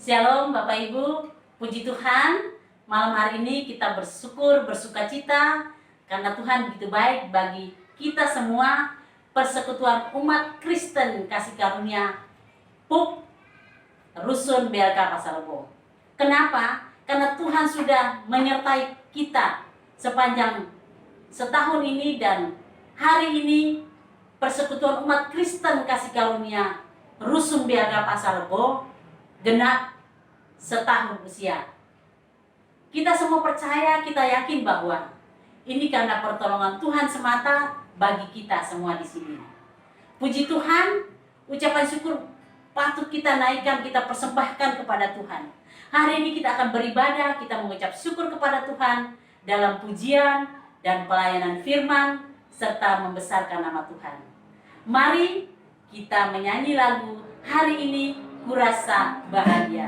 Shalom Bapak Ibu, puji Tuhan. Malam hari ini kita bersyukur, bersukacita karena Tuhan begitu baik bagi kita semua. Persekutuan umat Kristen Kasih Karunia PUK Rusun BLK Pasar Rebo. Kenapa? Karena Tuhan sudah menyertai kita sepanjang setahun ini, dan hari ini Persekutuan umat Kristen Kasih Karunia Rusun BLK Pasar Rebo genap setahun usia. Kita semua percaya, kita yakin bahwa ini karena pertolongan Tuhan semata bagi kita semua di sini. Puji Tuhan, ucapan syukur patut kita naikkan, kita persembahkan kepada Tuhan. Hari ini kita akan beribadah, kita mengucap syukur kepada Tuhan dalam pujian dan pelayanan firman serta membesarkan nama Tuhan. Mari kita menyanyi lagu hari ini, Kurasa Bahagia.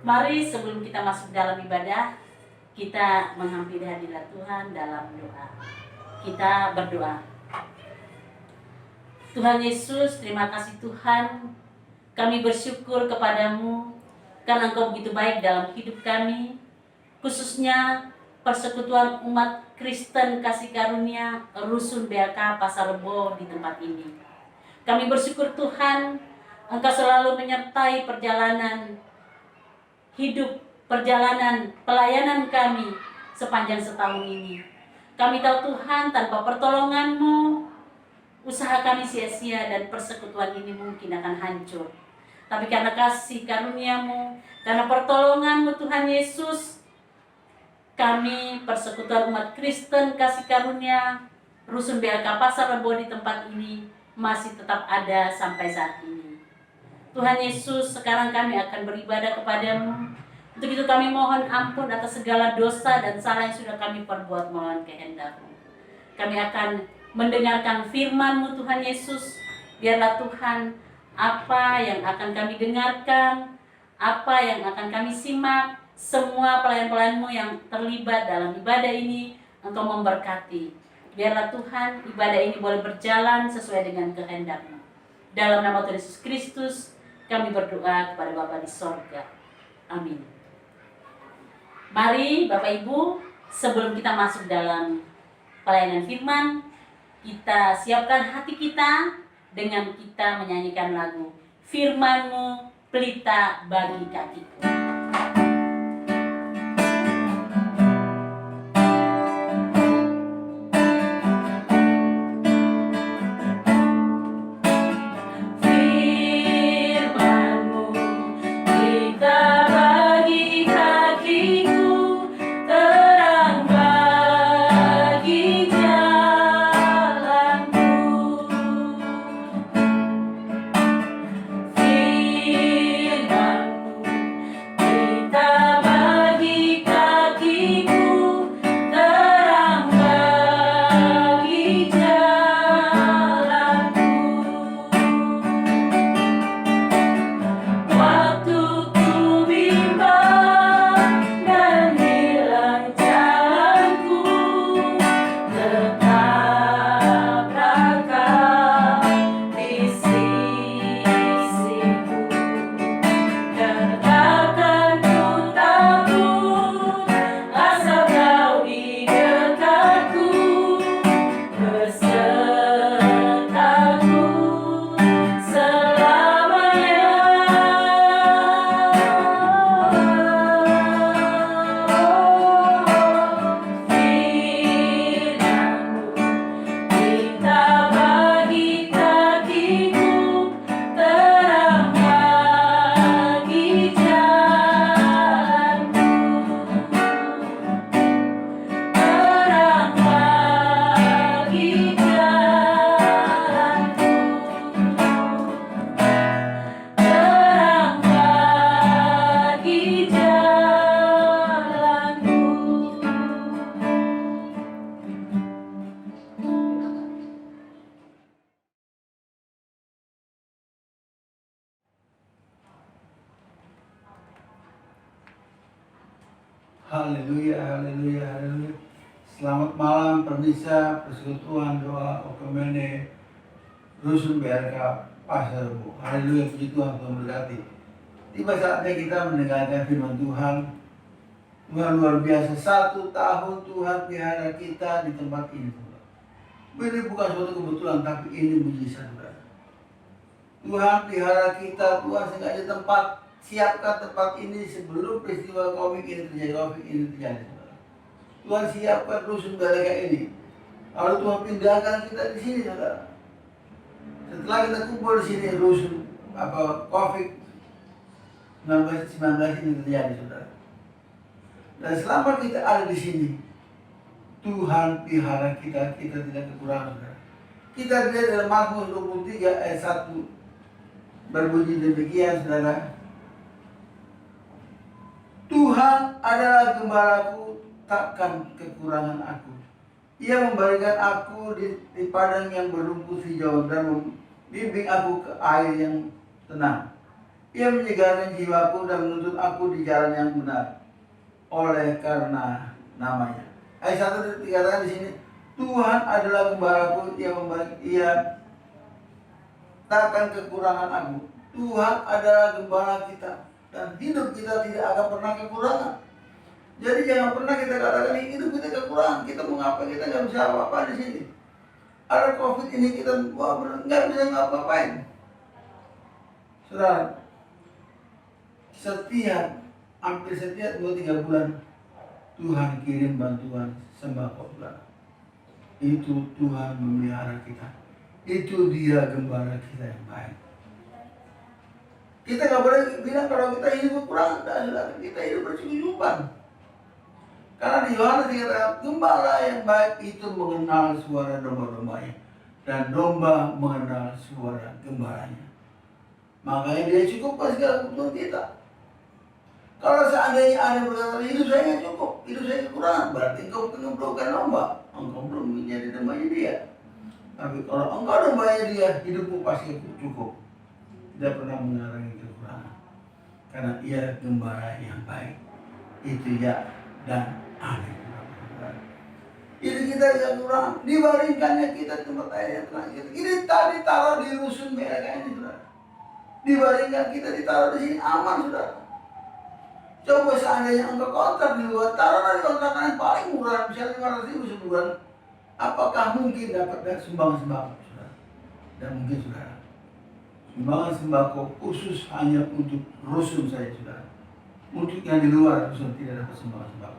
Mari sebelum kita masuk dalam ibadah, kita menghampiri hadirat Tuhan dalam doa. Kita berdoa. Tuhan Yesus, terima kasih Tuhan. Kami bersyukur kepadamu karena Engkau begitu baik dalam hidup kami, khususnya Persekutuan umat Kristen Kasih Karunia Rusun BLK Pasar Rebo di tempat ini. Kami bersyukur Tuhan, Engkau selalu menyertai perjalanan hidup, perjalanan pelayanan kami sepanjang setahun ini. Kami tahu Tuhan, tanpa pertolongan-Mu, usaha kami sia-sia dan persekutuan ini mungkin akan hancur. Tapi karena kasih karunia-Mu, karena pertolongan-Mu Tuhan Yesus, kami Persekutuan umat Kristen Kasih Karunia Rusun BLK Pasar Rebo di tempat ini masih tetap ada sampai saat ini. Tuhan Yesus, sekarang kami akan beribadah kepadamu. Untuk itu kami mohon ampun atas segala dosa dan salah yang sudah kami perbuat melawan kehendak-Mu. Kami akan mendengarkan firman-Mu Tuhan Yesus. Biarlah Tuhan, apa yang akan kami dengarkan, apa yang akan kami simak, semua pelayan-pelayan-Mu yang terlibat dalam ibadah ini, Engkau memberkati. Biarlah Tuhan, ibadah ini boleh berjalan sesuai dengan kehendak-Mu. Dalam nama Tuhan Yesus Kristus, kami berdoa kepada Bapa di sorga. Amin. Mari Bapak Ibu, sebelum kita masuk dalam pelayanan firman, kita siapkan hati kita dengan kita menyanyikan lagu Firman-Mu Pelita Bagi Kakiku. Haleluya, haleluya, haleluya. Selamat malam permisa persekutuan doa Okomene Rusun BRK Pasar Rebo. Haleluya, puji Tuhan, Tuhan berkati. Tiba saatnya kita mendengarkan firman Tuhan. Tuhan luar biasa, 1 tahun Tuhan pelihara kita di tempat ini. Ini bukan suatu kebetulan, tapi ini mujizat. Tuhan pelihara kita, Tuhan sengaja siapkan tempat ini sebelum peristiwa Covid ini terjadi. Tuhan siapkan rusun BRK ini. Lalu Tuhan pindahkan kita di sini, saudara. Setelah kita kumpul di sini, rusun COVID-19 ini terjadi, saudara. Dan selama kita ada di sini, Tuhan pelihara kita tidak kekurangan, saudara. Kita lihat dalam Mazmur 23 ayat 1 berbunyi demikian, saudara. Tuhan adalah gembalaku, takkan kekurangan aku. Ia memberikan aku di padang yang berumput hijau dan membimbing aku ke air yang tenang. Ia menyegarkan jiwaku dan menuntut aku di jalan yang benar oleh karena namanya. Ayat 1 dikatakan di sini, Tuhan adalah gembalaku, ia takkan kekurangan aku. Tuhan adalah gembala kita dan hidup kita tidak akan pernah kekurangan. Jadi jangan pernah kita katakan hidup kita kekurangan, kita mau ngapa, kita nggak bisa apa-apa di sini. Ada COVID ini kita nggak bisa ngapa-ngapain. Saudara, hampir setiap 2-3 bulan Tuhan kirim bantuan sembako, saudara. Itu Tuhan memelihara kita. Itu Dia gembala kita yang baik. Kita nggak boleh bilang kalau kita hidup kekurangan, saudara. Kita hidup berkecukupan. Karena di Yohanes dikatakan gembala yang baik itu mengenal suara domba-dombanya dan domba mengenal suara gembalanya. Makanya Dia cukupkan segala kebutuhan kita. Kalau seandainya ada yang berkata hidup saya nggak cukup, hidup saya kekurangan, berarti engkau bukan domba, engkau belum menjadi dombanya Dia. Tapi kalau engkau dombanya Dia, hidupmu pasti cukup. Tidak pernah mengalami kekurangan. Karena Ia gembala yang baik. Itu ya dan amin. Itu kita tidak kurang. Dibandingkannya kita tempat air yang tenang. Ini tadi taruh di rusun BRK ini, saudara. Dibandingkan kita ditaruh di sini aman, saudara. Coba seandainya engkau kontrak di luar, taruhlah di kontrakan yang paling murah, misalnya 500.000 sebulan. Apakah mungkin dapat sumbangan sembako, saudara? Dan mungkin, saudara. Sumbangan sembako khusus hanya untuk rusun saja, saudara. Untuk yang di luar rusun tidak dapat sumbangan sembako.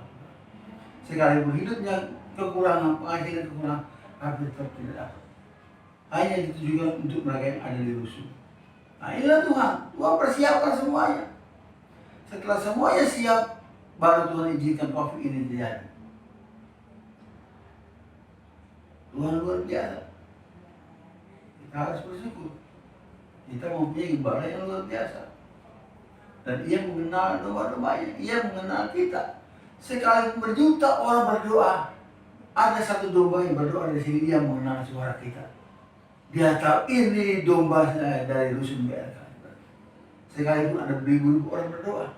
Sekalipun hidupnya kekurangan, penghasilan kekurangan, tapi tetap tidak dapat. Hanya ditujukan untuk mereka yang ada di rusun. Nah inilah Tuhan persiapkan semuanya. Setelah semuanya siap, baru Tuhan izinkan COVID ini terjadi. Tuhan luar biasa. Kita harus bersyukur. Kita mempunyai gembala yang luar biasa. Dan Ia mengenal domba-dombanya. Ia mengenal kita. Sekalipun berjuta orang berdoa, ada satu domba yang berdoa di sini, Dia mengenal suara kita. Dia tahu ini domba saya dari rusun BRK. Sekalipun ada beribu-ribu orang berdoa,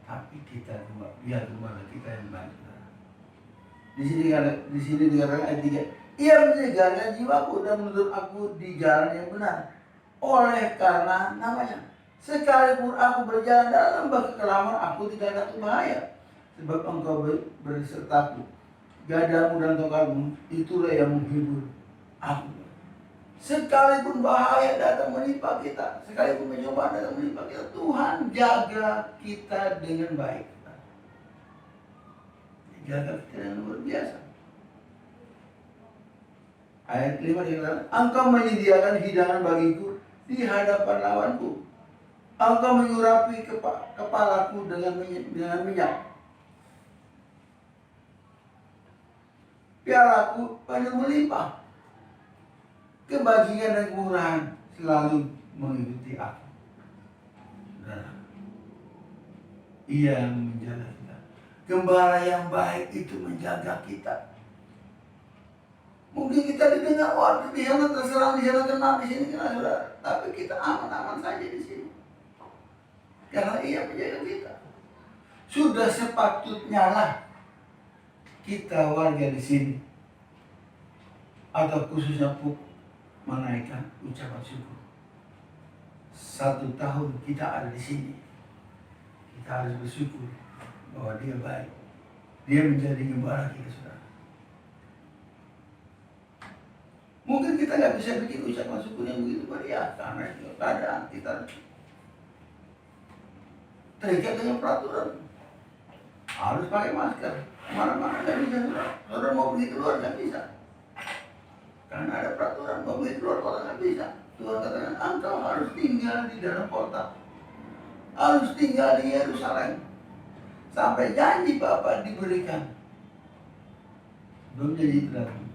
tapi Dia gembala kita yang baik. Di sini dikatakan ayat 3, Ia menyegarkan jiwaku dan menuntut aku di jalan yang benar oleh karena namanya. Sekalipun aku berjalan dalam lembah kekelaman, aku tidak takut bahaya, sebab Engkau bersertaku. Gadamu dan tongkatmu itulah yang menghibur aku. Sekalipun bahaya datang menimpa kita, sekalipun pencobaan datang menimpa kita, Tuhan jaga kita dengan baik. Jaga kita dengan luar biasa. Ayat 5 dikatakan, Engkau menyediakan hidangan bagiku di hadapan lawanku. Engkau menyurapi kepalaku dengan minyak. Pialaku penuh melimpah. Kebajikan dan kemurahan selalu mengikuti aku. Ia menjaga kita. Gembala yang baik itu menjaga kita. Mungkin kita didengar, di sana terserang, di sana kena, di sini kena, saudara. Tapi kita aman-aman saja di sini. Karena Ia menjaga kita. Sudah sepatutnya lah kita warga di sini atau khususnya PUK menaikkan ucapan syukur. 1 tahun kita ada di sini, kita harus bersyukur bahwa Dia baik. Dia menjadi gembala kita, saudara. Mungkin kita nggak bisa bikin ucapan syukur yang begitu meriah karena keadaan kita terikat dengan peraturan. Harus pakai masker, mana-mana nggak bisa, saudara mau pergi keluar nggak bisa. Karena ada peraturan, mau pergi keluar kota nggak bisa. Tuhan katakan, engkau harus tinggal di dalam kota, harus tinggal di Yerusalem sampai janji Bapa diberikan. Belum jadi itu datang,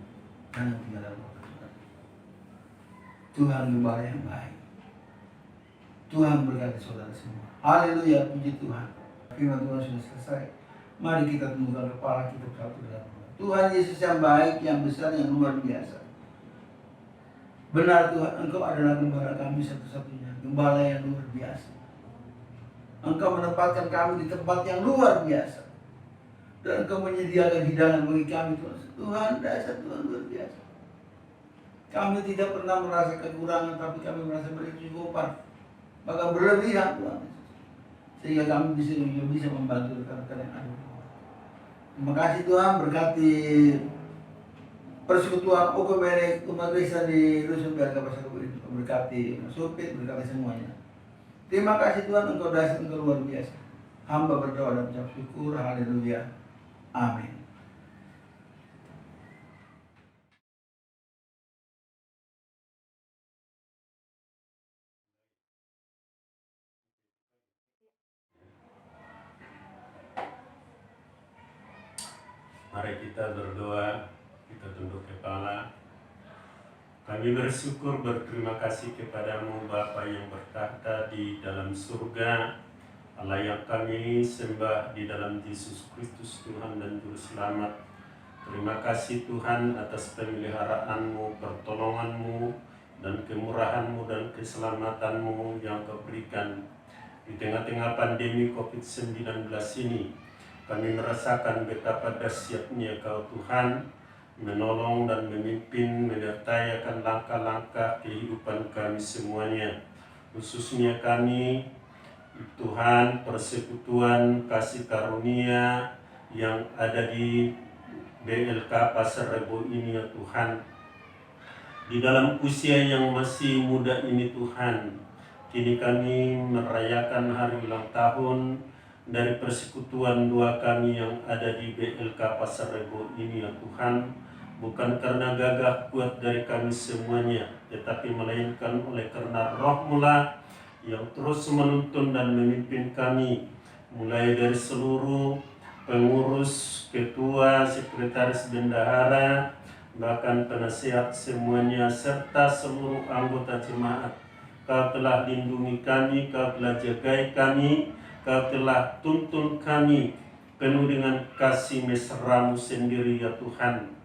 hanya tinggal dalam kota. Tuhan gembala yang baik. Tuhan berkati saudara semua. Haleluya, puji Tuhan. Firman Tuhan sudah selesai. Mari kita tundukkan kepala kita satu dalam Tuhan. Tuhan Yesus yang baik, yang besar, yang luar biasa. Benar Tuhan, Engkau adalah gembala kami satu-satunya, gembala yang luar biasa. Engkau menempatkan kami di tempat yang luar biasa, dan Engkau menyediakan hidangan bagi kami, Tuhan. Tuhan, dasar Tuhan luar biasa. Kami tidak pernah merasa kekurangan, tapi kami merasa berkecukupan, bahkan berlebihan, Tuhan. Sehingga kami bisa membantu rekan-rekan yang ada. Terima kasih Tuhan, berkati persekutuan Okomerek umat Kristen di Dusun Berga Pasar Kebun, berkati supir, berkati semuanya. Terima kasih Tuhan, Engkau dasar, Engkau luar biasa. Hamba berdoa dan mengucap syukur, haleluya, amin. Mari kita berdoa, kita tunduk kepala. Kami bersyukur, berterima kasih kepadamu Bapa yang bertahta di dalam surga, Allah yang kami sembah di dalam Yesus Kristus Tuhan dan Juru Selamat. Terima kasih Tuhan atas pemeliharaanmu, pertolonganmu, dan kemurahanmu dan keselamatanmu yang kau berikan di tengah-tengah pandemi COVID-19 ini. Kami merasakan betapa dahsyatnya Kau Tuhan menolong dan memimpin, menyertai akan langkah-langkah kehidupan kami semuanya. Khususnya kami, Tuhan, persekutuan kasih karunia yang ada di BLK Pasar Rebo ini ya Tuhan. Di dalam usia yang masih muda ini Tuhan, kini kami merayakan hari ulang tahun dari persekutuan doa kami yang ada di BLK Pasar Rebo ini ya Tuhan. Bukan karena gagah kuat dari kami semuanya, tetapi melainkan oleh karena Roh-Mu lah yang terus menuntun dan memimpin kami, mulai dari seluruh pengurus, ketua, sekretaris bendahara, bahkan penasihat semuanya, serta seluruh anggota jemaat. Kau telah lindungi kami, Kau telah jagai kami, Kau telah tuntun kami penuh dengan kasih mesra-Mu sendiri ya Tuhan.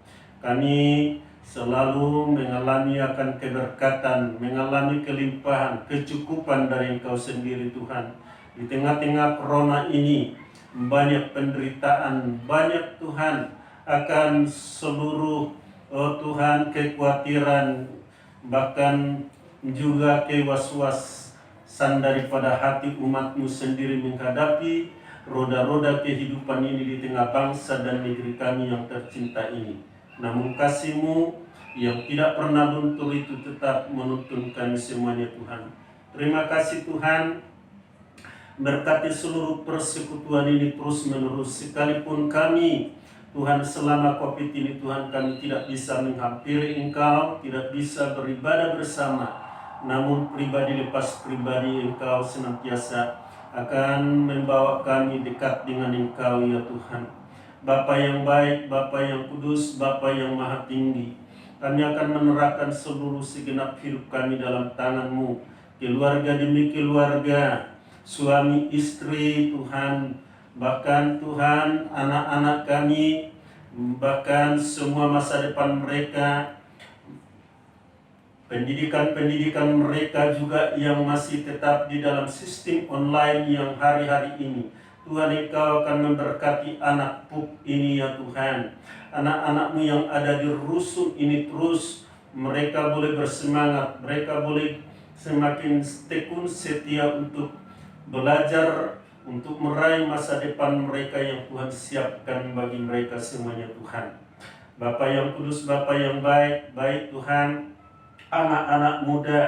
Kami selalu mengalami akan keberkatan, mengalami kelimpahan, kecukupan dari Engkau sendiri Tuhan. Di tengah-tengah corona ini banyak penderitaan, banyak Tuhan akan seluruh Tuhan kekhawatiran, bahkan juga kewas-wasan daripada hati umat-Mu sendiri menghadapi roda-roda kehidupan ini di tengah bangsa dan negeri kami yang tercinta ini. Namun kasih-Mu yang tidak pernah luntur itu tetap menuntun kami semuanya Tuhan. Terima kasih Tuhan, berkati seluruh persekutuan ini terus menerus, sekalipun kami Tuhan selama COVID ini Tuhan kami tidak bisa menghampiri Engkau, tidak bisa beribadah bersama, namun pribadi lepas pribadi Engkau senantiasa akan membawa kami dekat dengan Engkau ya Tuhan. Bapa yang baik, Bapa yang kudus, Bapa yang maha tinggi, kami akan menyerahkan seluruh segenap hidup kami dalam tangan-Mu, keluarga demi keluarga, suami istri Tuhan, bahkan Tuhan anak-anak kami, bahkan semua masa depan mereka, pendidikan mereka juga yang masih tetap di dalam sistem online yang hari-hari ini. Tuhan Engkau akan memberkati anak PUK ini ya Tuhan. Anak-anak-Mu yang ada di rusun ini terus mereka boleh bersemangat, mereka boleh semakin tekun setia untuk belajar, untuk meraih masa depan mereka yang Tuhan siapkan bagi mereka semuanya Tuhan. Bapa yang kudus, Bapa yang baik, baik Tuhan, anak-anak muda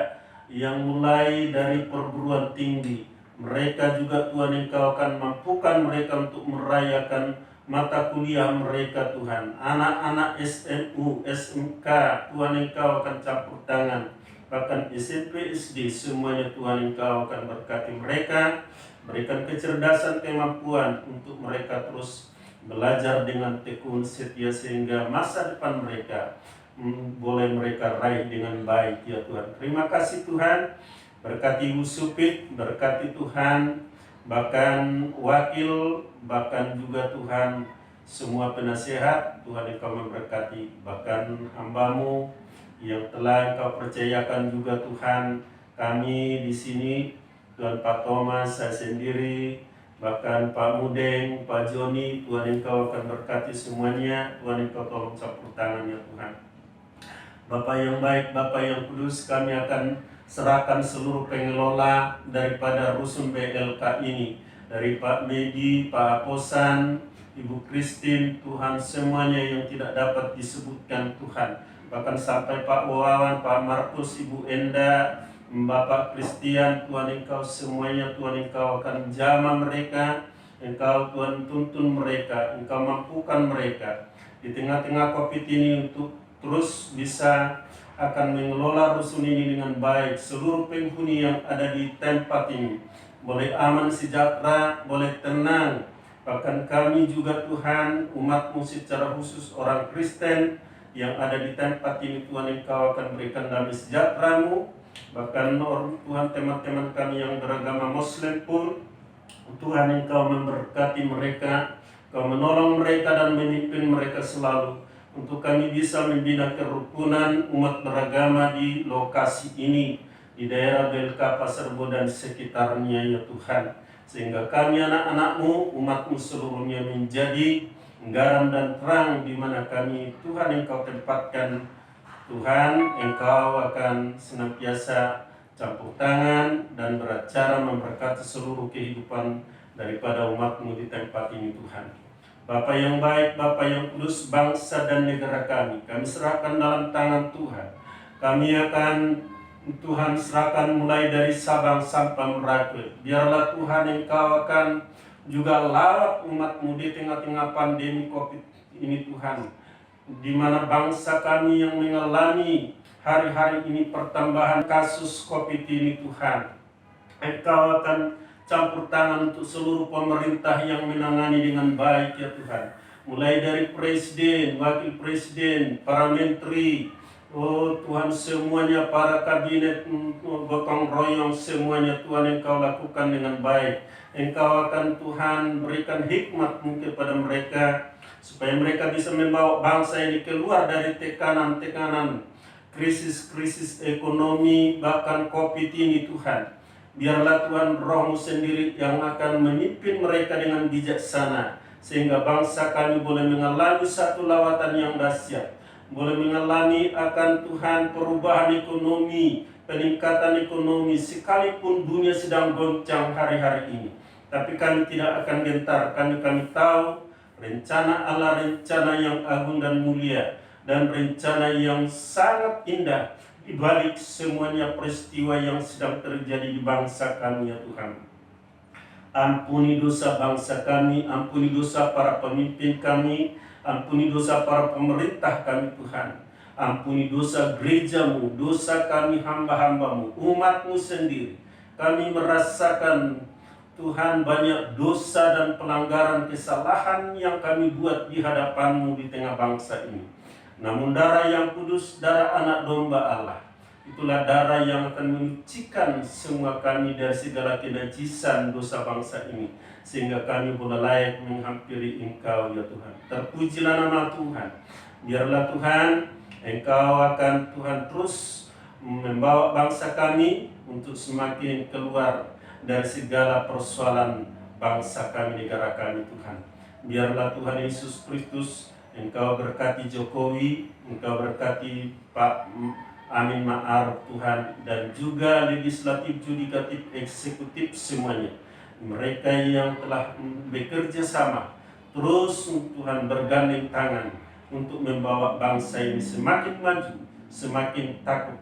yang mulai dari perguruan tinggi, mereka juga Tuhan Engkau akan mampukan mereka untuk merayakan mata kuliah mereka Tuhan. Anak-anak SMU, SMK, Tuhan Engkau akan campur tangan. Bahkan SMP, SD, semuanya Tuhan Engkau akan berkati mereka, berikan kecerdasan, kemampuan untuk mereka terus belajar dengan tekun setia sehingga masa depan mereka boleh mereka raih dengan baik ya Tuhan. Terima kasih Tuhan. Berkati Ibu Supit, berkati Tuhan, bahkan wakil, bahkan juga Tuhan semua penasehat, Tuhan Engkau memberkati, bahkan hamba-Mu yang telah Engkau percayakan juga Tuhan, kami di sini, Tuhan Pak Thomas, saya sendiri, bahkan Pak Mudeng, Pak Joni, Tuhan Engkau akan berkati semuanya, Tuhan Engkau tolong campur tangan ya Tuhan. Bapa yang baik, Bapa yang kudus, kami akan serahkan seluruh pengelola daripada rusun BLK ini, dari Pak Medi, Pak Aposan, Ibu Christine, Tuhan semuanya yang tidak dapat disebutkan Tuhan, bahkan sampai Pak Wawan, Pak Markus, Ibu Enda, Bapak Christian, Tuhan Engkau semuanya, Tuhan Engkau akan jamah mereka, Engkau Tuhan tuntun mereka, Engkau mampukan mereka di tengah-tengah COVID ini untuk terus bisa akan mengelola rusun ini dengan baik. Seluruh penghuni yang ada di tempat ini boleh aman, sejahtera, boleh tenang. Bahkan kami juga Tuhan, umat-Mu secara khusus orang Kristen yang ada di tempat ini, Tuhan Engkau akan berikan damai sejahtera-Mu. Bahkan Tuhan, teman-teman kami yang beragama Muslim pun, Tuhan Engkau memberkati mereka, Engkau menolong mereka dan memimpin mereka selalu, untuk kami bisa membina kerukunan umat beragama di lokasi ini, di daerah BLK Pasar Bo dan sekitarnya ya Tuhan. Sehingga kami anak-anak-Mu, umat-Mu seluruhnya menjadi garam dan terang di mana kami Tuhan Engkau tempatkan. Tuhan Engkau akan senantiasa campur tangan dan beracara memberkati seluruh kehidupan daripada umat-Mu di tempat ini Tuhan. Bapa yang baik, Bapa yang kudus, bangsa dan negara kami serahkan dalam tangan Tuhan. Kami akan Tuhan serahkan mulai dari Sabang sampai Merauke. Biarlah Tuhan Engkau akan juga lawat umat-Mu di tengah-tengah pandemi COVID ini Tuhan, di mana bangsa kami yang mengalami hari-hari ini pertambahan kasus COVID ini Tuhan. Engkau akan campur tangan untuk seluruh pemerintah yang menangani dengan baik ya Tuhan. Mulai dari presiden, wakil presiden, para menteri, oh Tuhan semuanya, para kabinet, gotong royong semuanya Tuhan Engkau lakukan dengan baik. Engkau akan Tuhan berikan hikmat-Mu kepada mereka, supaya mereka bisa membawa bangsa ini keluar dari tekanan-tekanan, krisis-krisis ekonomi, bahkan COVID ini Tuhan. Biarlah Tuhan Roh-Mu sendiri yang akan memimpin mereka dengan bijaksana, sehingga bangsa kami boleh mengalami satu lawatan yang dahsyat, boleh mengalami akan Tuhan perubahan ekonomi, peningkatan ekonomi, sekalipun dunia sedang goncang hari-hari ini. Tapi kami tidak akan gentar, kami tahu rencana Allah, rencana yang agung dan mulia, dan rencana yang sangat indah di balik semuanya peristiwa yang sedang terjadi di bangsa kami ya Tuhan. Ampuni dosa bangsa kami, ampuni dosa para pemimpin kami, ampuni dosa para pemerintah kami Tuhan. Ampuni dosa gereja-Mu, dosa kami hamba-hamba-Mu, umat-Mu sendiri. Kami merasakan Tuhan banyak dosa dan pelanggaran kesalahan yang kami buat di hadapan-Mu di tengah bangsa ini. Namun darah yang kudus, darah anak domba Allah, itulah darah yang akan menyucikan semua kami dari segala kenajisan dosa bangsa ini, sehingga kami boleh layak menghampiri Engkau ya Tuhan. Terpujilah nama Tuhan. Biarlah Tuhan Engkau akan Tuhan terus membawa bangsa kami untuk semakin keluar dari segala persoalan bangsa kami, negara kami Tuhan. Biarlah Tuhan Yesus Kristus, Engkau berkati Jokowi, Engkau berkati Pak Amin Ma'ruf Tuhan, dan juga legislatif, yudikatif, eksekutif semuanya. Mereka yang telah bekerja sama terus Tuhan bergandeng tangan untuk membawa bangsa ini semakin maju, semakin takut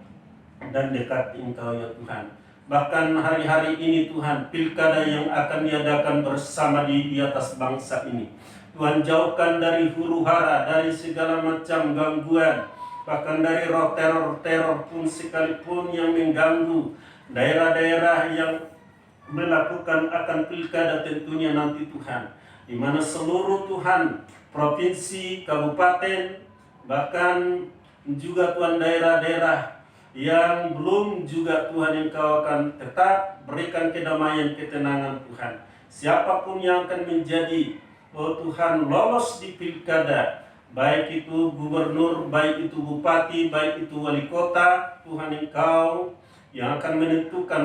dan dekat Engkau ya Tuhan. Bahkan hari-hari ini Tuhan, pilkada yang akan diadakan bersama di atas bangsa ini, Tuhan jauhkan dari huru hara, dari segala macam gangguan, bahkan dari roh teror pun sekalipun yang mengganggu daerah-daerah yang melakukan akan pilkada tentunya nanti Tuhan, di mana seluruh Tuhan provinsi, kabupaten, bahkan juga Tuhan daerah-daerah yang belum juga Tuhan Engkau akan tetap berikan kedamaian, ketenangan Tuhan. Siapapun yang akan menjadi Tuhan lolos di pilkada, baik itu gubernur, baik itu bupati, baik itu wali kota, Tuhan Engkau yang akan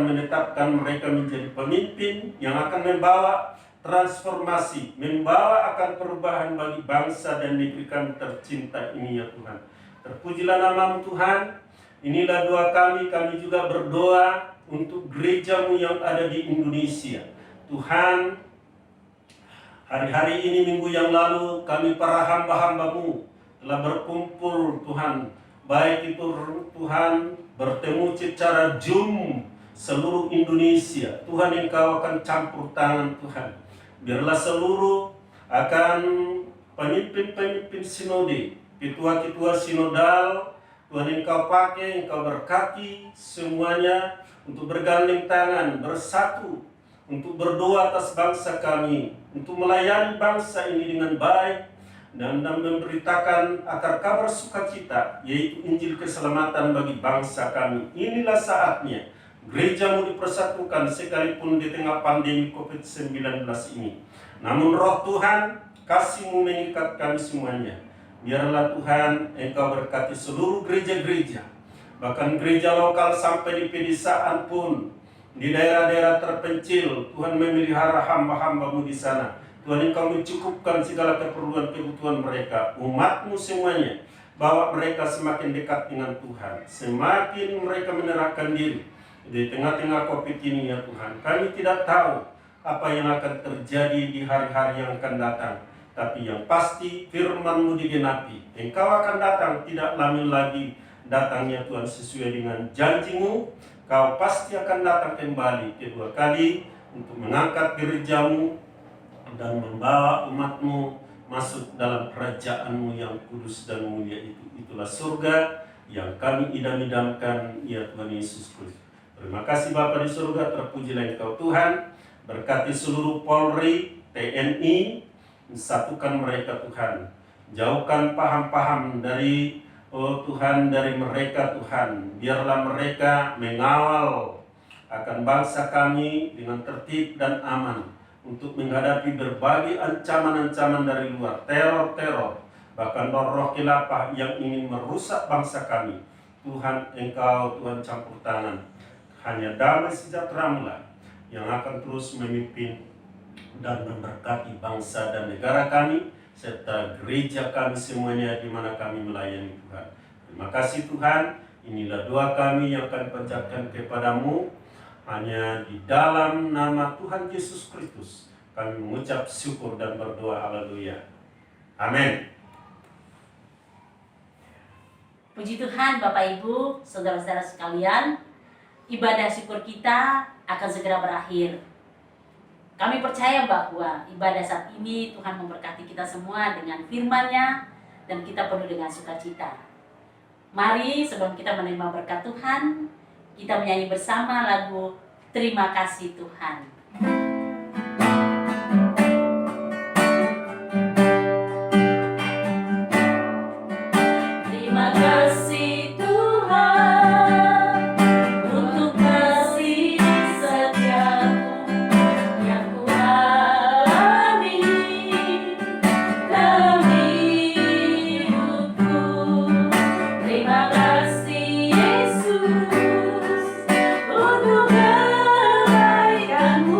menetapkan mereka menjadi pemimpin yang akan membawa transformasi, membawa akan perubahan bagi bangsa dan negeri kami tercinta ini ya Tuhan. Terpujilah nama-Mu Tuhan. Inilah doa kami juga berdoa untuk gereja-Mu yang ada di Indonesia. Tuhan, hari-hari ini, minggu yang lalu, kami para hamba-hamba-Mu telah berkumpul Tuhan, baik itu Tuhan bertemu secara Zoom seluruh Indonesia. Tuhan Engkau akan campur tangan Tuhan. Biarlah seluruh akan pemimpin-pemimpin sinode, ketua-ketua sinodal, Tuhan Engkau pakai, Engkau berkati semuanya untuk bergandeng tangan, bersatu, untuk berdoa atas bangsa kami, untuk melayani bangsa ini dengan baik, dan memberitakan akar kabar sukacita, yaitu Injil keselamatan bagi bangsa kami. Inilah saatnya gereja-Mu dipersatukan sekalipun di tengah pandemi COVID-19 ini. Namun roh Tuhan, kasih-Mu mengikat kami semuanya. Biarlah Tuhan Engkau berkati seluruh gereja-gereja, bahkan gereja lokal sampai di pedesaan pun, di daerah-daerah terpencil. Tuhan memelihara hamba-hamba-Mu di sana. Tuhan Engkau mencukupkan segala keperluan-kebutuhan mereka, umat-Mu semuanya. Bawa mereka semakin dekat dengan Tuhan, semakin mereka menyerahkan diri di tengah-tengah COVID ini ya Tuhan. Kami tidak tahu apa yang akan terjadi di hari-hari yang akan datang, tapi yang pasti firman-Mu digenapi. Engkau akan datang, tidak lama lagi datangnya Tuhan sesuai dengan janji-Mu. Kau pasti akan datang kembali kedua kali untuk mengangkat gereja-Mu dan membawa umat-Mu masuk dalam kerajaan-Mu yang kudus dan mulia itu. Itulah surga yang kami idam-idamkan ya Tuhan Yesus Kristus. Terima kasih Bapa di surga, terpujilah Engkau Tuhan. Berkati seluruh Polri, TNI, satukan mereka Tuhan. Jauhkan paham-paham dari Tuhan dari mereka Tuhan. Biarlah mereka mengawal akan bangsa kami dengan tertib dan aman untuk menghadapi berbagai ancaman-ancaman dari luar, teror-teror, bahkan roh-roh khilafah yang ingin merusak bangsa kami. Tuhan Engkau Tuhan campur tangan. Hanya damai sejahtera-Mu yang akan terus memimpin dan memberkati bangsa dan negara kami, serta gereja kami semuanya di mana kami melayani Tuhan. Terima kasih Tuhan, inilah doa kami yang kami panjatkan kepadamu. Hanya di dalam nama Tuhan Yesus Kristus kami mengucap syukur dan berdoa. Haleluya. Amin. Puji Tuhan Bapak Ibu, saudara-saudara sekalian, ibadah syukur kita akan segera berakhir. Kami percaya bahwa ibadah saat ini Tuhan memberkati kita semua dengan firman-Nya dan kita penuh dengan sukacita. Mari sebelum kita menerima berkat Tuhan, kita menyanyi bersama lagu Terima Kasih Tuhan. Terima kasih Tuhan untuk kasih setiamu yang Ku alami dalam hidupku. Terima kasih Yesus untuk kebaikan-Mu.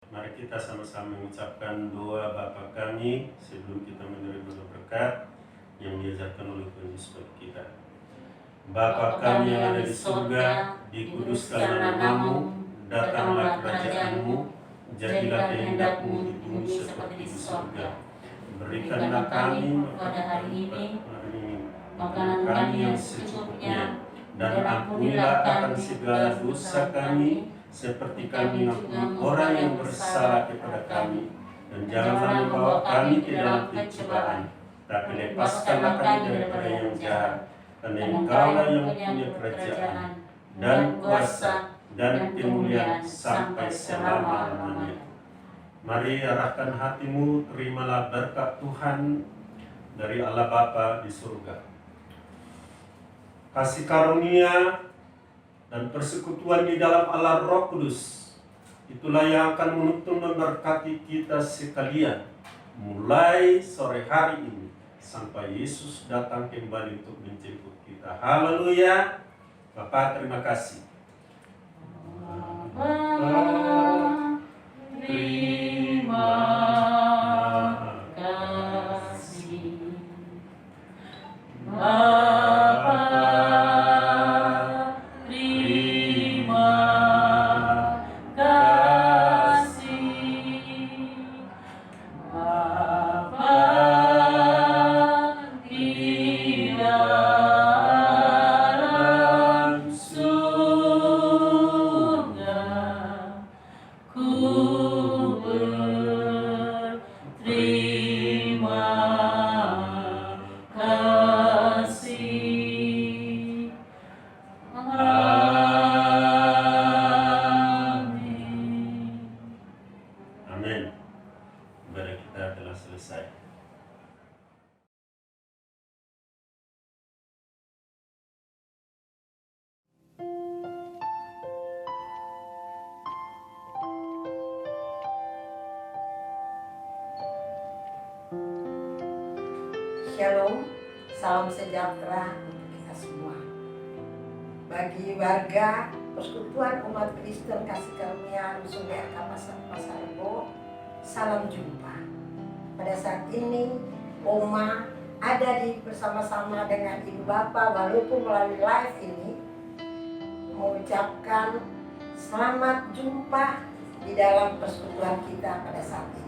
Mari kita sama-sama mengucapkan doa Bapa kami sebelum kita menerima berkat yang diajarkan oleh Tuhan Yesus bagi kita. Bapa kami yang ada di surga, dikuduskanlah namamu, datanglah kerajaanmu, jadilah kehendak-mu di bumi seperti di surga. Berikanlah kami pada hari ini makanan kami yang secukupnya, dan ampunilah akan segala dosa kami, seperti kami mengampuni orang yang bersalah kepada kami. Dan janganlah membawa kami ke dalam pencobaan, tapi lepaskanlah kami daripada yang jahat. Karena Engkaulah yang mempunyai kerajaan, dan kuasa, dan kemuliaan sampai selama-lamanya. Mari arahkan hatimu, terimalah berkat Tuhan dari Allah Bapa di surga. Kasih karunia dan persekutuan di dalam Allah Roh Kudus, itulah yang akan menuntun memberkati kita sekalian mulai sore hari ini sampai Yesus datang kembali untuk menjemput kita. Haleluya. Bapak, terima kasih. Terima kasih Bapa, terima kasih Bapa di dalam surga. Ku berterima kasih. Amin. Amin. Ibadah kita telah selesai. Shalom, salam sejahtera untuk kita semua. Bagi warga Persekutuan Umat Kristen Kasih Karunia Rusun BRK Pasar Rebo, salam jumpa. Pada saat ini, Oma ada bersama-sama dengan Ibu Bapak, walaupun melalui live ini, mengucapkan selamat jumpa di dalam persekutuan kita pada saat ini.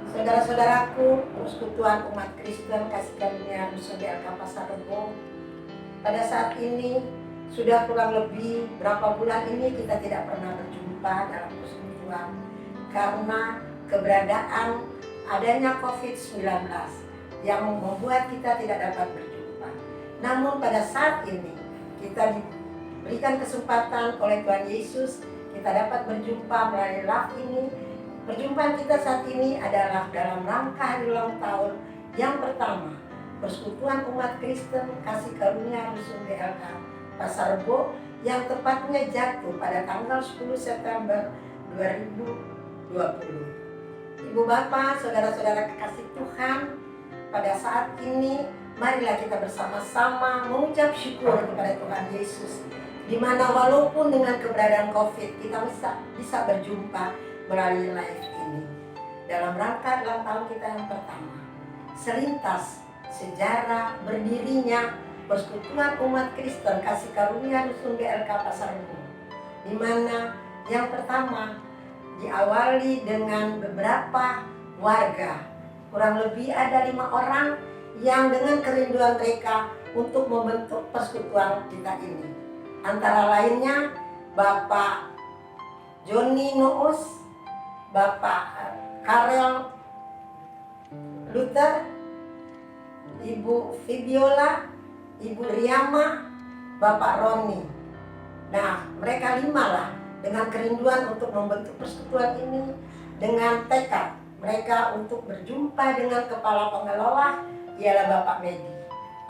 Saudara-saudaraku, Persekutuan Umat Kristen Kasih Karunia Rusun BRK Pasar Rebo, pada saat ini sudah kurang lebih berapa bulan ini kita tidak pernah berjumpa dalam persekutuan karena keberadaan adanya COVID-19 yang membuat kita tidak dapat berjumpa. Namun pada saat ini kita diberikan kesempatan oleh Tuhan Yesus, kita dapat berjumpa melalui live ini. Perjumpaan kita saat ini adalah dalam rangka hari ulang tahun yang pertama Persekutuan Umat Kristen Kasih Karunia Rusun BLK Pasar Rebo yang tepatnya jatuh pada tanggal 10 September 2020. Ibu Bapak, saudara-saudara kekasih Tuhan, pada saat ini marilah kita bersama-sama mengucap syukur kepada Tuhan Yesus, di mana walaupun dengan keberadaan COVID kita bisa berjumpa melalui live ini dalam rangka ulang tahun kita yang pertama, selintas sejarah berdirinya Persekutuan Umat Kristen Kasih Karunia Rusun BLK Pasar Rebo, di mana yang pertama diawali dengan beberapa warga, kurang lebih ada 5 orang yang dengan kerinduan mereka untuk membentuk persekutuan kita ini. Antara lainnya Bapak Joni Noos, Bapak Karel Luther, Ibu Fibiola, Ibu Riama, Bapak Roni. Nah, mereka 5 lah dengan kerinduan untuk membentuk persekutuan ini, dengan tekad mereka untuk berjumpa dengan kepala pengelola ialah Bapak Medi.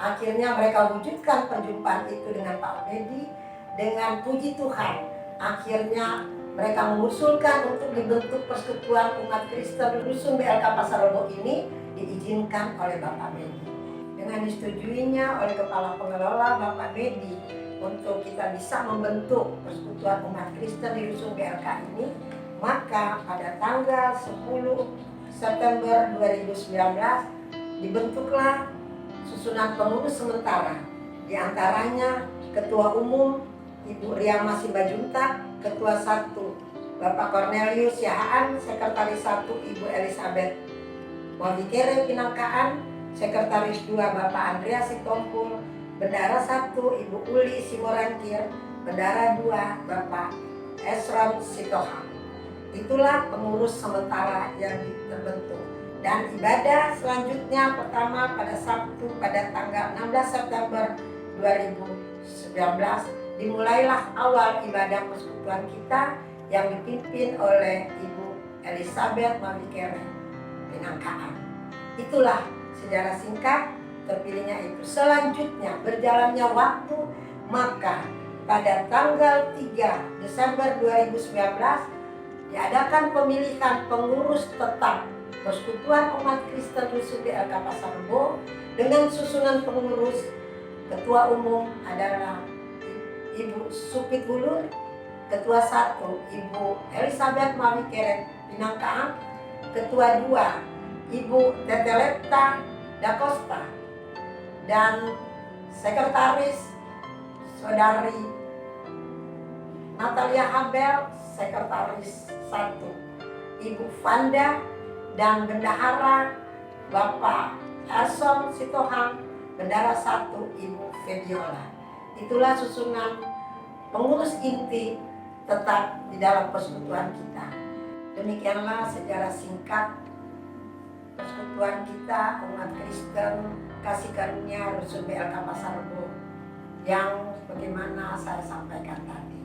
Akhirnya mereka wujudkan perjumpaan itu dengan Pak Medi. Dengan puji Tuhan, akhirnya mereka mengusulkan untuk dibentuk Persekutuan Umat Kristen Rusun BLK Pasar Rebo ini diizinkan oleh Bapak Medi. Dengan disetujuinya oleh Kepala Pengelola Bapak Medi untuk kita bisa membentuk Persekutuan Umat Kristen di Rusun BLK ini, Maka pada tanggal 10 September 2019 dibentuklah susunan pengurus sementara, di antaranya Ketua Umum Ibu Riama Simbajuntak, Ketua 1 Bapak Cornelius Yahaan, Sekretaris 1 Ibu Elizabeth Mawikere Pinangkaan, Sekretaris 2 Bapak Andreas Sitompul, Bendara 1 Ibu Uli Simorangkir, Bendara 2 Bapak Esron Sitohang. Itulah pengurus sementara yang terbentuk. Dan ibadah selanjutnya pertama pada Sabtu pada tanggal 16 September 2019 dimulailah awal ibadah persekutuan kita yang dipimpin oleh Ibu Elizabeth Mawikere Pinangkaan. Itulah sejarah singkat terpilihnya itu. Selanjutnya berjalannya waktu, maka pada tanggal 3 Desember 2019 diadakan pemilihan pengurus tetap Persekutuan Umat Kristen Rusun BLK Pasar Rebo dengan susunan pengurus. Ketua Umum adalah Ibu Supit Hulur, Ketua 1 Ibu Elizabeth Mawikere Pinangkaan, Ketua 2 Ibu Tetelepta Dacosta, dan Sekretaris Saudari Natalia Habel, Sekretaris 1 Ibu Vanda, dan Bendahara Bapak Esron Sitohang, Bendara 1 Ibu Febiola. Itulah susunan pengurus inti tetap di dalam persekutuan kita. Demikianlah sejarah singkat persekutuan kita umat Kristen Kasih Karunia Rusun BLK Pasar Rebo yang bagaimana saya sampaikan tadi.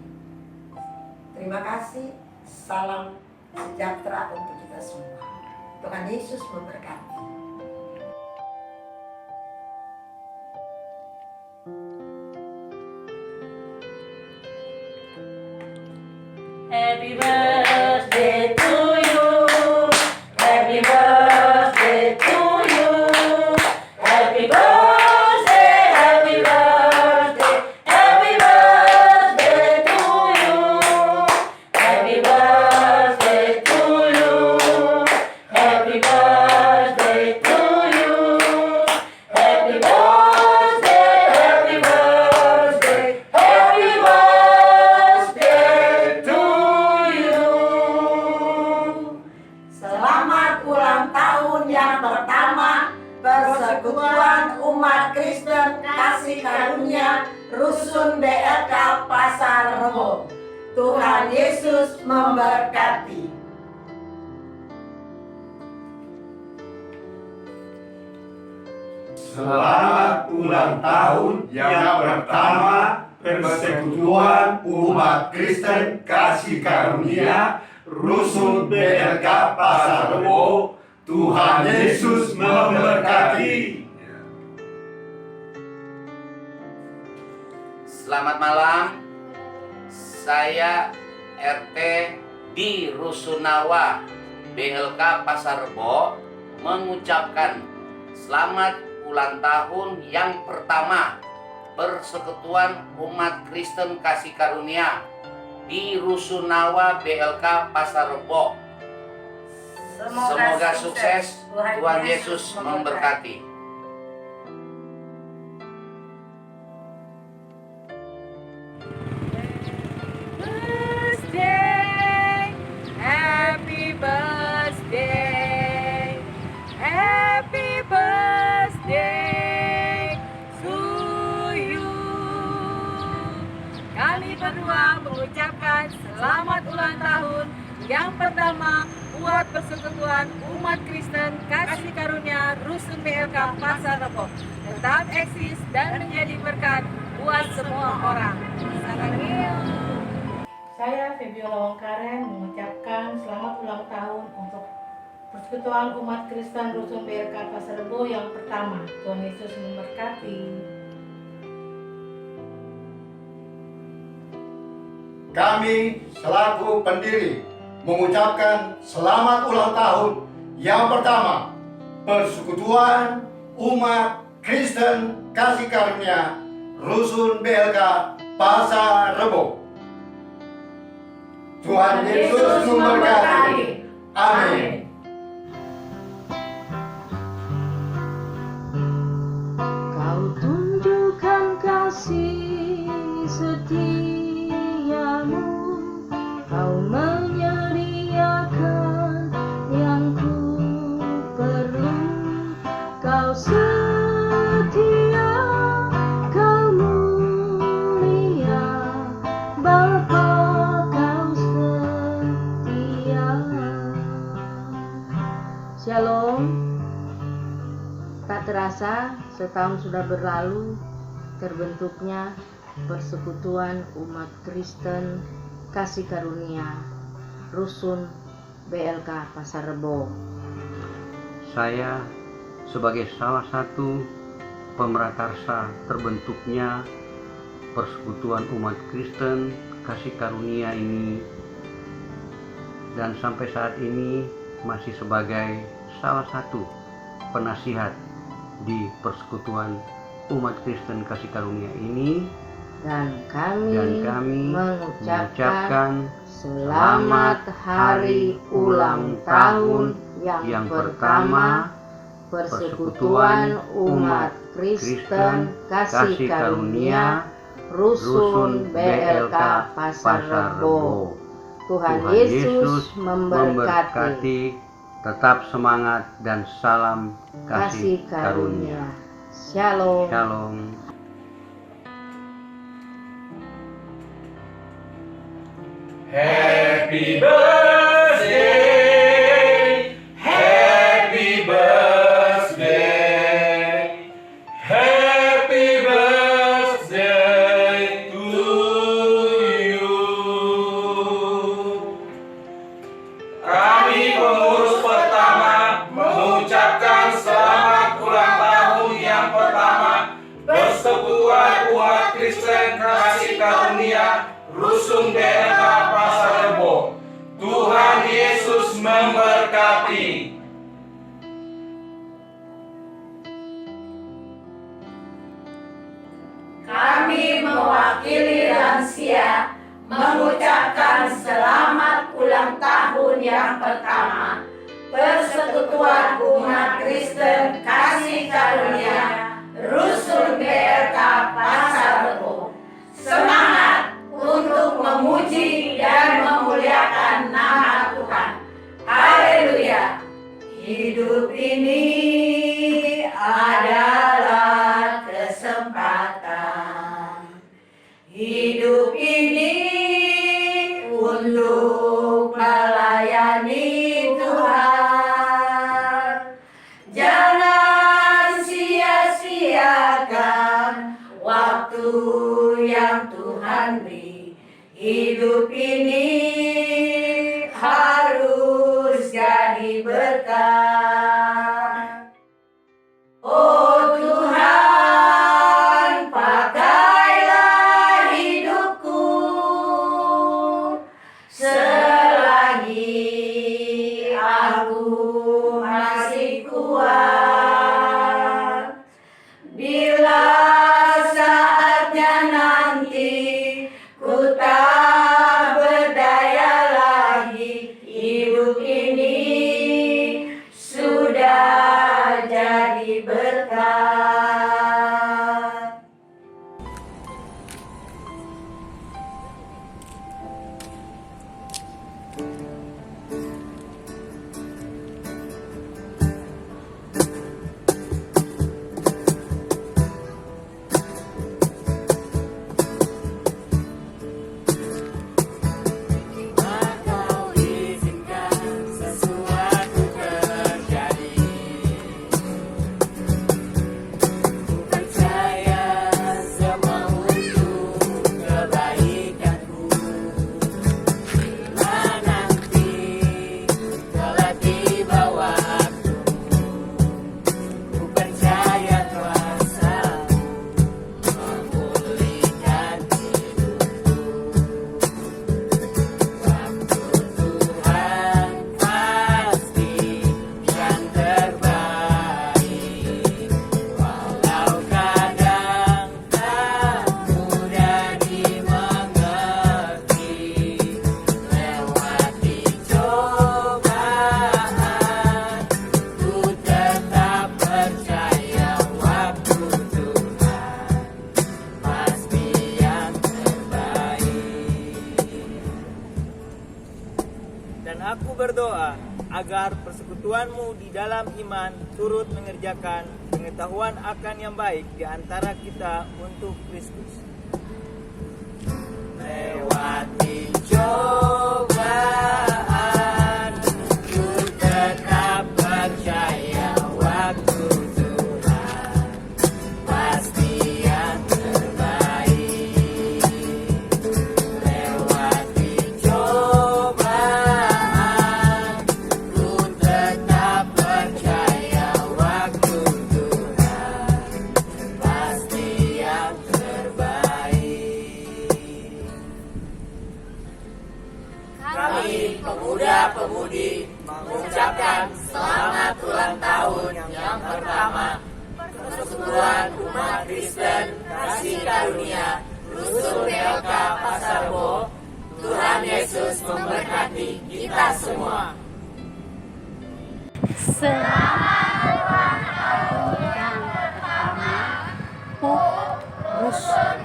Terima kasih, salam sejahtera untuk kita semua. Tuhan Yesus memberkati. Happy birthday to you. Happy birthday to you. Happy birthday, happy birthday, happy birthday to you. Happy birthday to you. Happy birthday to you. Happy birthday, happy birthday, happy birthday to you. Selamat ulang tahun yang pertama Persekutuan Umat Kristen Kasih Karunia Rusun BLK Pasar Rebo. Tuhan Yesus memberkati. Selamat ulang tahun yang pertama Persekutuan Umat Kristen Kasih Karunia Rusun BLK Pasar Rebo. Tuhan Yesus memberkati. Selamat malam, saya RT di Rusunawa BLK Pasar Rebo mengucapkan selamat ulang tahun yang pertama Persekutuan Umat Kristen Kasih Karunia di Rusunawa BLK Pasar Rebo. Semoga sukses, Tuhan Yesus memberkati. Happy birthday, happy birthday to you. Kami berdua mengucapkan selamat ulang tahun yang pertama buat Persekutuan Umat Kristen Kasih Karunia Rusun BLK Pasar Rebo. Tetap eksis dan menjadi berkat buat semua orang. Sarangiyo. Saya Febiola Wongkaren mengucapkan selamat ulang tahun untuk Persekutuan Umat Kristen Rusun BLK Pasar Rebo yang pertama. Tuhan Yesus memberkati. Kami selaku pendiri mengucapkan selamat ulang tahun yang pertama Persekutuan Umat Kristen Kasih Karunia Rusun BLK Pasar Rebo. Tuhan Yesus memberkati. Amin. Kau tunjukkan kasih setiamu, Kau menyediakan yang ku perlu. Kau setia, Kau mulia, Bapa Kau setia. Shalom. Tak terasa setahun sudah berlalu terbentuknya Persekutuan Umat Kristen Kasih Karunia Rusun BLK Pasar Rebo. Saya sebagai salah satu pemrakarsa terbentuknya Persekutuan Umat Kristen Kasih Karunia ini, dan sampai saat ini masih sebagai salah satu penasihat di Persekutuan Umat Kristen Kasih Karunia ini, Dan kami mengucapkan selamat hari ulang tahun yang pertama Persekutuan Umat Kristen Kasih Karunia Rusun BLK Pasar Rebo. Tuhan Yesus memberkati. Tetap semangat dan salam kasih karunia. Shalom. Shalom. Happy birthday, happy birthday, happy birthday to you. Kami pengurus pertama mengucapkan selamat ulang tahun yang pertama Persekutuan Umat Kristen Kasih Karunia Rusun BLK Pasar Rebo. Tuhan Yesus memberkati. Kami mewakili lansia mengucapkan selamat ulang tahun yang pertama Persekutuan Umat Kristen Kasih Karunia Rusun BLK Pasar Rebo. Semangat untuk memuji dan memuliakan nama Tuhan. Haleluya. Hidup ini adalah kesempatan. Hidup ini untuk melayani Tuhan. Jangan sia-siakan waktu yang Tuhan beri. Hidup ini harus jadi berkat. Oh Tuhan, pakailah hidupku selagi aku masih kuat. Bila saatnya nanti ku tak berdaya lagi, hidup ini sudah berdoa agar persekutuanmu di dalam iman turut mengerjakan pengetahuan akan yang baik di antara kita untuk Kristus. Lewati cobaan, ku tetap percaya waktu Tuhan pasti yang terbaik. Lewati cobaan, ku tetap percaya waktu Tuhan pasti yang terbaik. Kami pemuda-pemudi mengucapkan selamat ulang tahun yang pertama Persekutuan Umat Kristen Kasih Karunia Rusun PLK Pasar Rebo. Tuhan Yesus memberkati kita semua. Selamat ulang tahun yang pertama, Rusun